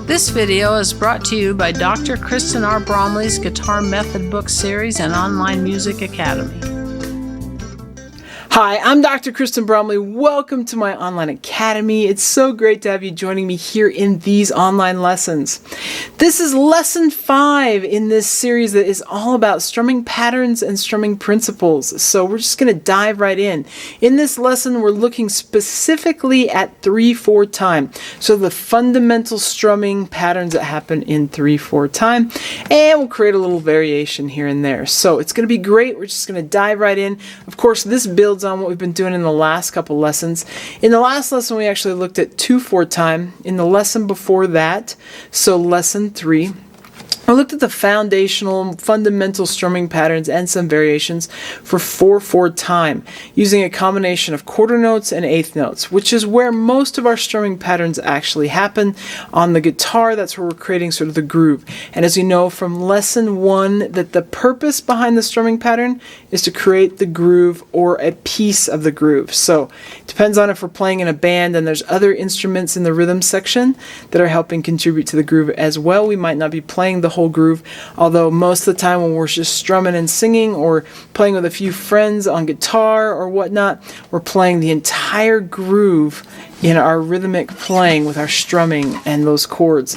This video is brought to you by Dr. Kristen R. Bromley's Guitar Method Book Series and Online Music Academy. Hi, I'm Dr. Kristen Bromley. Welcome to my online academy. It's so great to have you joining me here in these online lessons. This is lesson 5 in this series that is all about strumming patterns and strumming principles. So we're just going to dive right in. In this lesson, we're looking specifically at 3/4 time. So the fundamental strumming patterns that happen in 3/4 time. And we'll create a little variation here and there. So it's going to be great. We're just going to dive right in. Of course, this builds on what we've been doing in the last couple lessons. In the last lesson, we actually looked at 2/4 time. In the lesson before that, so lesson 3, I looked at the foundational, fundamental strumming patterns and some variations for 4/4 time, using a combination of quarter notes and eighth notes, which is where most of our strumming patterns actually happen. On the guitar, that's where we're creating sort of the groove. And as you know from lesson 1, that the purpose behind the strumming pattern is to create the groove or a piece of the groove. So it depends on if we're playing in a band and there's other instruments in the rhythm section that are helping contribute to the groove as well. We might not be playing the whole groove, although most of the time when we're just strumming and singing or playing with a few friends on guitar or whatnot, we're playing the entire groove in our rhythmic playing with our strumming and those chords.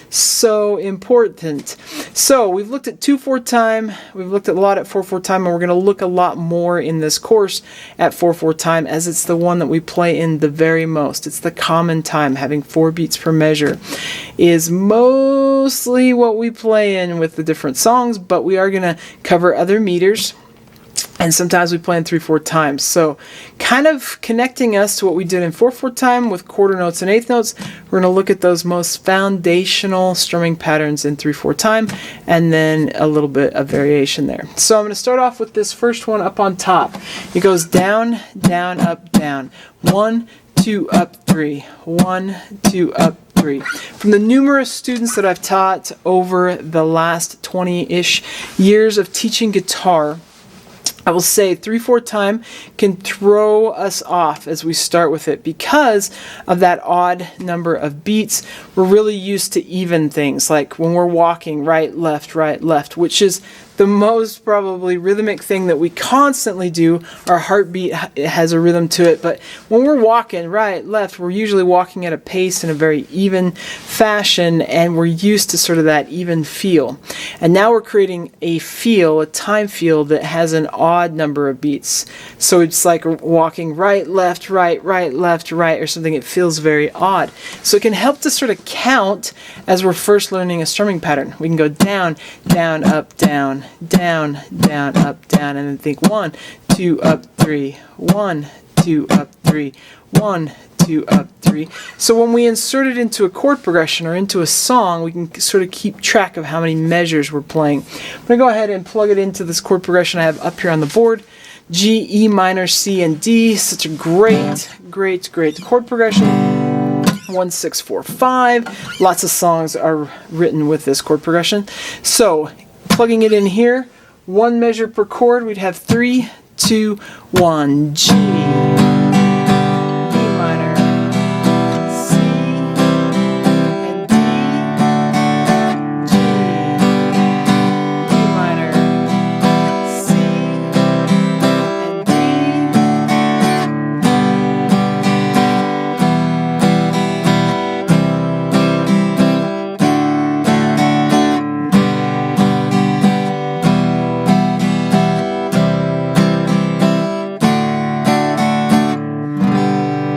So important. So we've looked at 2/4 time, we've looked at a lot at 4/4 time, and we're going to look a lot more in this course at 4/4 time, as it's the one that we play in the very most. It's the common time. Having 4 beats per measure is mostly what we play in with the different songs, but we are going to cover other meters. And sometimes we play in 3/4 time. So kind of connecting us to what we did in 4/4 time with quarter notes and eighth notes, we're going to look at those most foundational strumming patterns in 3/4 time, and then a little bit of variation there. So I'm going to start off with this first one up on top. It goes down, down, up, down. 1, 2, up, 3. 1, 2, up, 3. From the numerous students that I've taught over the last 20-ish years of teaching guitar, I will say 3/4 time can throw us off as we start with it because of that odd number of beats. We're really used to even things, like when we're walking right, left, which is the most probably rhythmic thing that we constantly do. Our heartbeat has a rhythm to it, but when we're walking right, left, we're usually walking at a pace in a very even fashion, and we're used to sort of that even feel. And now we're creating a feel, a time feel that has an odd number of beats. So it's like walking right, left, right, left, right, or something. It feels very odd. So it can help to sort of count as we're first learning a strumming pattern. We can go down, down, up, down, down, down, up, down, and then think 1, 2, up, 3, 1, 2, up, 3, 1, 2, up, 3. So when we insert it into a chord progression or into a song, we can sort of keep track of how many measures we're playing. I'm going to go ahead and plug it into this chord progression I have up here on the board. G, E minor, C, and D. Such a great chord progression. 1, 6, 4, 5. Lots of songs are written with this chord progression. So plugging it in here, 1 measure per chord, we'd have 3, 2, 1, G, E minor, C, and D, G, E minor, C, and D.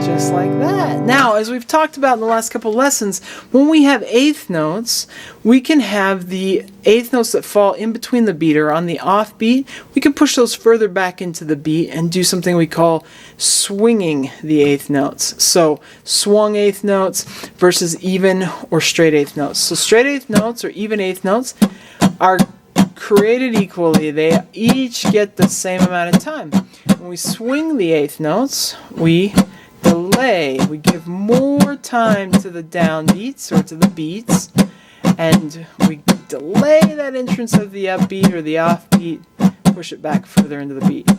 Just like that. Now, as we've talked about in the last couple lessons, when we have eighth notes, we can have the eighth notes that fall in between the beat or on the off beat. We can push those further back into the beat and do something we call swinging the eighth notes. So swung eighth notes versus even or straight eighth notes. So straight eighth notes or even eighth notes are created equally. They each get the same amount of time. When we swing the eighth notes, we delay. We give more time to the downbeats or to the beats, and we delay that entrance of the upbeat or the offbeat, push it back further into the beat.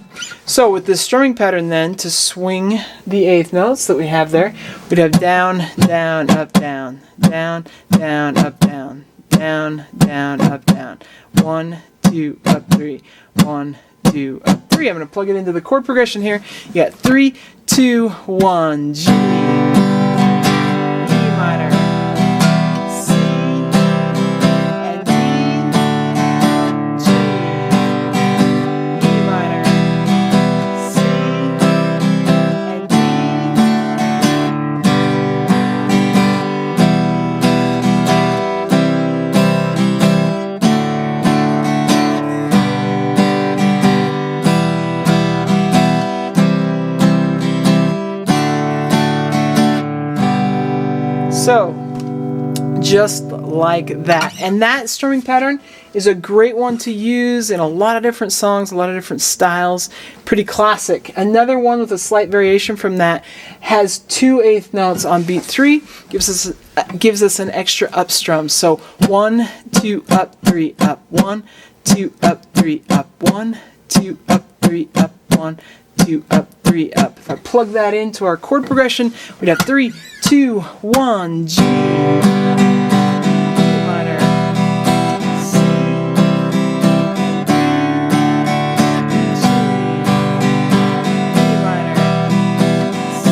So with this strumming pattern then, to swing the eighth notes that we have there, we'd have down, down, up, down, down, down, up, down, down, down, up, down, 1, 2, up, 3, 1, 2, up, 3. I'm going to plug it into the chord progression here. You got 3, 2, 1, G, E minor, C, and D, G, E minor, C, and D. So, just like that. And that strumming pattern is a great one to use in a lot of different songs, a lot of different styles. Pretty classic. Another one with a slight variation from that has 2 eighth notes on beat 3, gives us an extra up strum. So 1, 2, up, 3, up, 1, 2, up, 3, up, 1, 2, up, 3, up, 1, 2, up, 3, up. If I plug that into our chord progression, we'd have 3, 2, 1, G, E minor, C, G, E minor, C,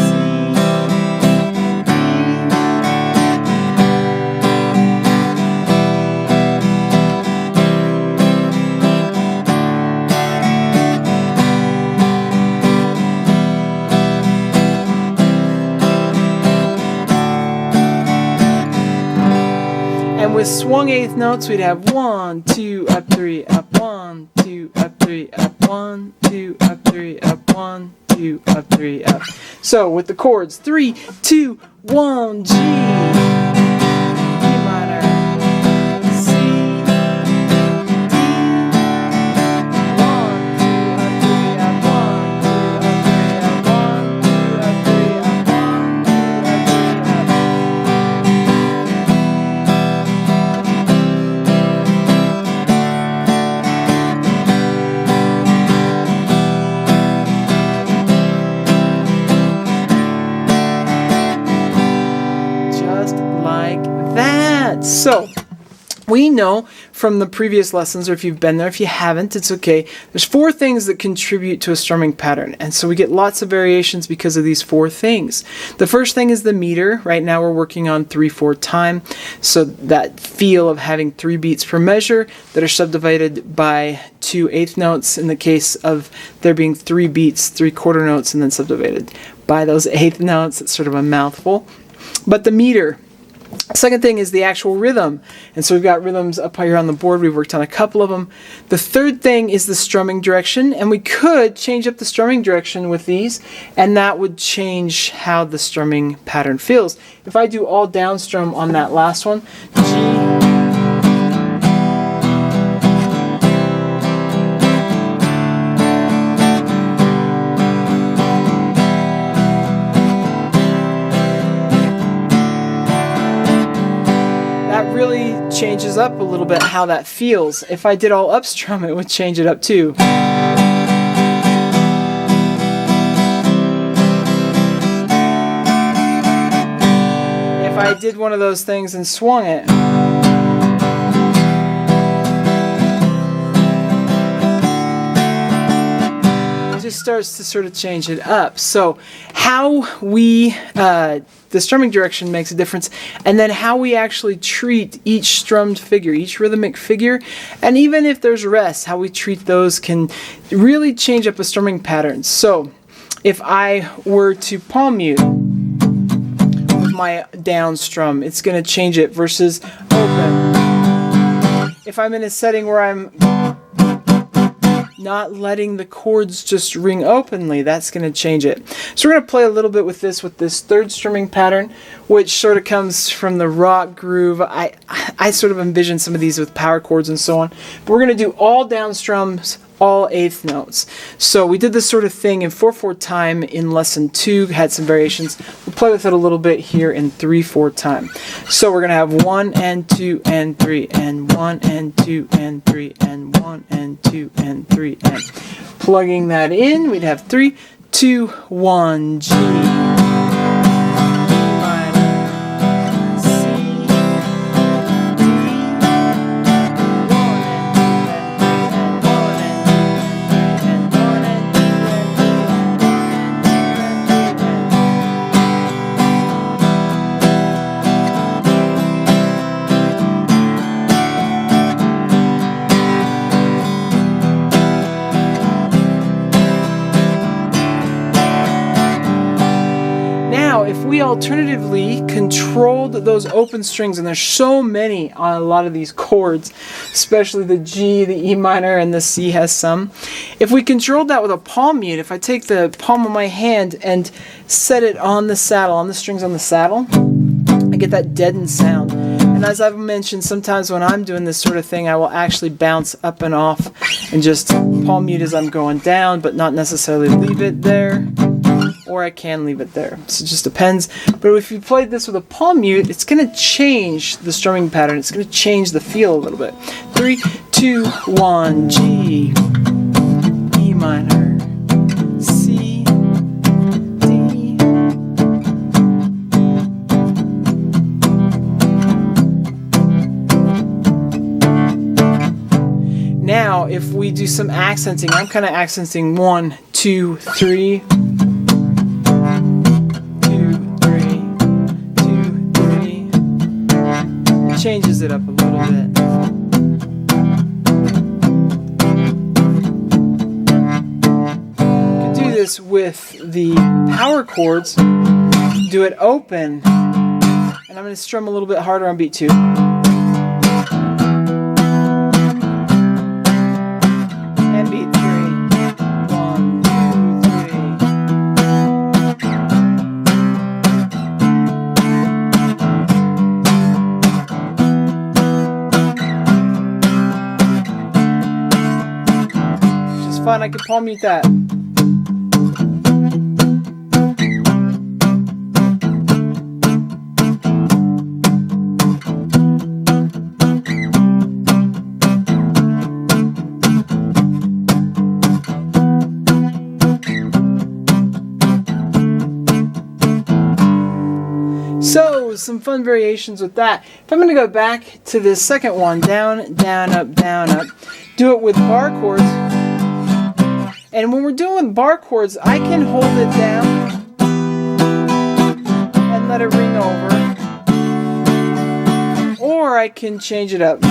and with swung eighth notes, we'd have 1, 2, up, 3, up, 1, 2, up, 3, up, 1, 2, up, 3, up, 1, 2, up, 3, up. So with the chords, 3, 2, 1, G, E minor, C, D, 1, 2, up, 3, up, 1, 2, up, 3, up, 1, 2, up, 3, up, 1, 2, up, 3, up. So, we know from the previous lessons, or if you've been there, if you haven't, it's okay. There's 4 things that contribute to a strumming pattern. And so we get lots of variations because of these 4 things. The first thing is the meter. Right now we're working on 3/4 time. So that feel of having 3 beats per measure that are subdivided by 2 eighth notes. In the case of there being 3 beats, 3 quarter notes, and then subdivided by those eighth notes. It's sort of a mouthful. But the meter. Second thing is the actual rhythm. And so we've got rhythms up here on the board. We've worked on a couple of them. The third thing is the strumming direction. And we could change up the strumming direction with these. And that would change how the strumming pattern feels. If I do all down strum on that last one, G, really changes up a little bit how that feels. If I did all up strum, it would change it up too. If I did one of those things and swung it, it just starts to sort of change it up. So how we the strumming direction makes a difference, and then how we actually treat each strummed figure, each rhythmic figure, and even if there's rest, how we treat those can really change up a strumming pattern. So if I were to palm mute with my down strum, it's going to change it versus open. If I'm in a setting where I'm not letting the chords just ring openly, that's going to change it. So we're going to play a little bit with this third strumming pattern, which sort of comes from the rock groove. I sort of envision some of these with power chords and so on. But we're going to do all down strums, all eighth notes. So we did this sort of thing in 4/4 time in lesson 2, had some variations. We'll play with it a little bit here in 3/4 time. So we're going to have 1 and 2 and 3 and 1 and 2 and 3 and 1 and 2 and 3 and plugging that in, we'd have 3, 2, 1, G. If we alternatively controlled those open strings, and there's so many on a lot of these chords, especially the G, the E minor, and the C has some. If we controlled that with a palm mute, if I take the palm of my hand and set it on the saddle, on the strings on the saddle, I get that deadened sound. And as I've mentioned, sometimes when I'm doing this sort of thing, I will actually bounce up and off and just palm mute as I'm going down, but not necessarily leave it there. Or I can leave it there. So it just depends. But if you played this with a palm mute, it's going to change the strumming pattern. It's going to change the feel a little bit. 3, 2, 1, G, E minor, C, D. Now, if we do some accenting, I'm kind of accenting 1, 2, 3. Changes it up a little bit. You can do this with the power chords. Do it open, and I'm going to strum a little bit harder on beat 2. And beat 3. 1, 2, 3. Fun, I could palm mute that. So, some fun variations with that. If I'm going to go back to the second one, down, down, up, do it with bar chords. And when we're doing bar chords, I can hold it down and let it ring over. Or I can change it up.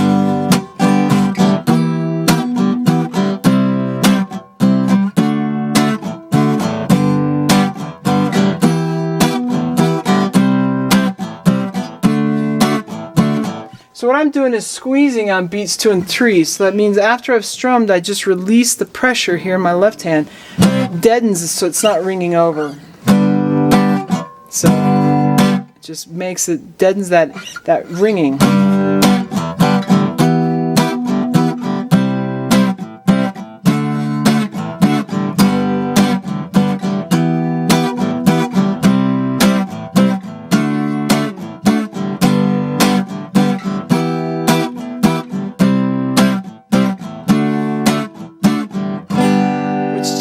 So what I'm doing is squeezing on beats 2 and 3. So that means after I've strummed, I just release the pressure here in my left hand. Deadens it so it's not ringing over. So it just makes it, deadens that ringing.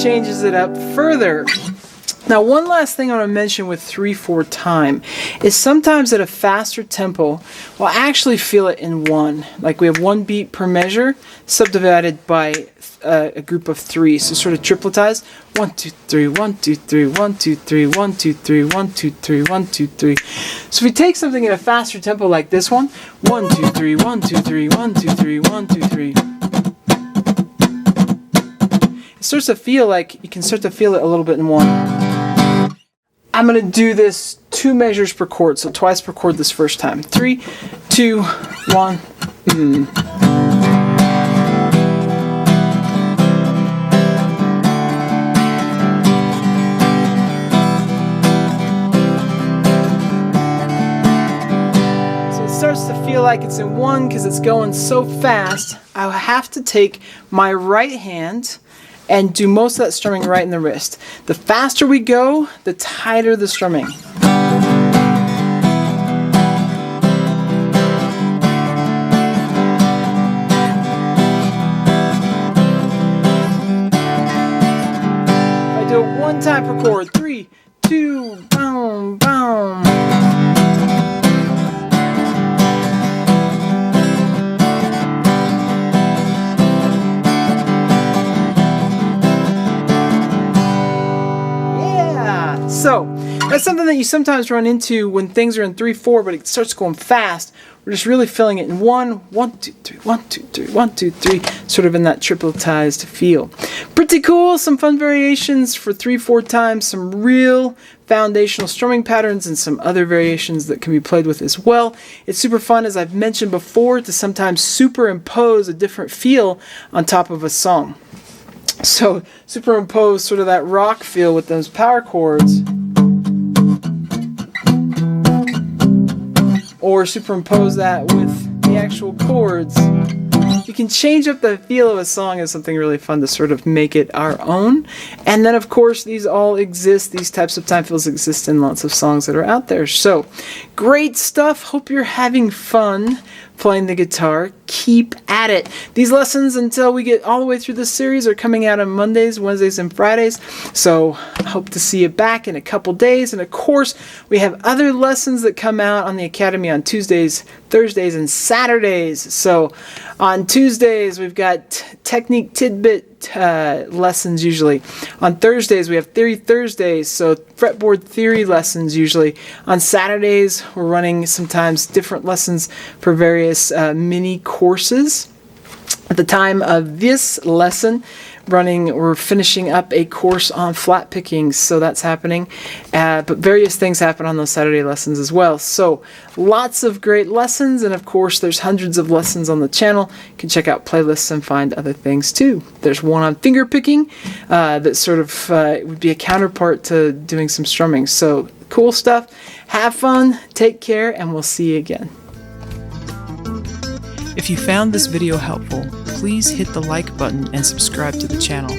Changes it up further. Now, one last thing I want to mention with 3/4 time is sometimes at a faster tempo, we'll actually feel it in 1. Like we have 1 beat per measure subdivided by a group of 3. So sort of tripletized. 1, 2, 3, 1, 2, 3, 1, 2, 3, 1, 2, 3, 1, 2, 3, 1, 2, 3. So if we take something at a faster tempo like this one, 1, 2, 3, 1, 2, 3, 1, 2, 3, 1, 2, 3. It starts to feel like you can start to feel it a little bit in 1. I'm going to do this 2 measures per chord, so twice per chord this first time. 3, 2, 1. So it starts to feel like it's in 1 because it's going so fast. I have to take my right hand and do most of that strumming right in the wrist. The faster we go, the tighter the strumming. 1 time per chord. 3, 2, boom, boom. Yeah. So that's something that you sometimes run into when things are in 3/4, but it starts going fast. We're just really filling it in 1, 1, 2, 3, 1, 2, 3, 1, 2, 3, sort of in that tripletized feel. Pretty cool. Some fun variations for 3/4 times, some real foundational strumming patterns, and some other variations that can be played with as well. It's super fun, as I've mentioned before, to sometimes superimpose a different feel on top of a song. So superimpose sort of that rock feel with those power chords, or superimpose that with the actual chords. You can change up the feel of a song as something really fun to sort of make it our own. And then, of course, these all exist. These types of time fills exist in lots of songs that are out there. So, great stuff. Hope you're having fun playing the guitar. Keep at it. These lessons, until we get all the way through this series, are coming out on Mondays, Wednesdays, and Fridays. So I hope to see you back in a couple days. And of course, we have other lessons that come out on the Academy on Tuesdays, Thursdays, and Saturdays. So on Tuesdays, we've got technique tidbit lessons usually. On Thursdays, we have Theory Thursdays, so fretboard theory lessons usually. On Saturdays, we're running sometimes different lessons for various mini courses. At the time of this lesson, we're finishing up a course on flat picking, so that's happening. But various things happen on those Saturday lessons as well. So lots of great lessons, and of course there's hundreds of lessons on the channel. You can check out playlists and find other things too. There's one on finger picking that sort of would be a counterpart to doing some strumming. So cool stuff. Have fun, take care, and we'll see you again. If you found this video helpful, please hit the like button and subscribe to the channel.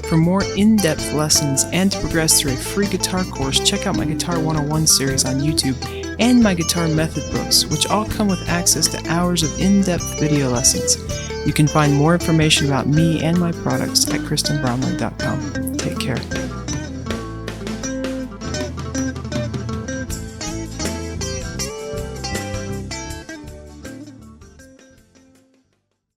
For more in-depth lessons and to progress through a free guitar course, check out my Guitar 101 series on YouTube and my guitar method books, which all come with access to hours of in-depth video lessons. You can find more information about me and my products at KristenBromley.com. Take care.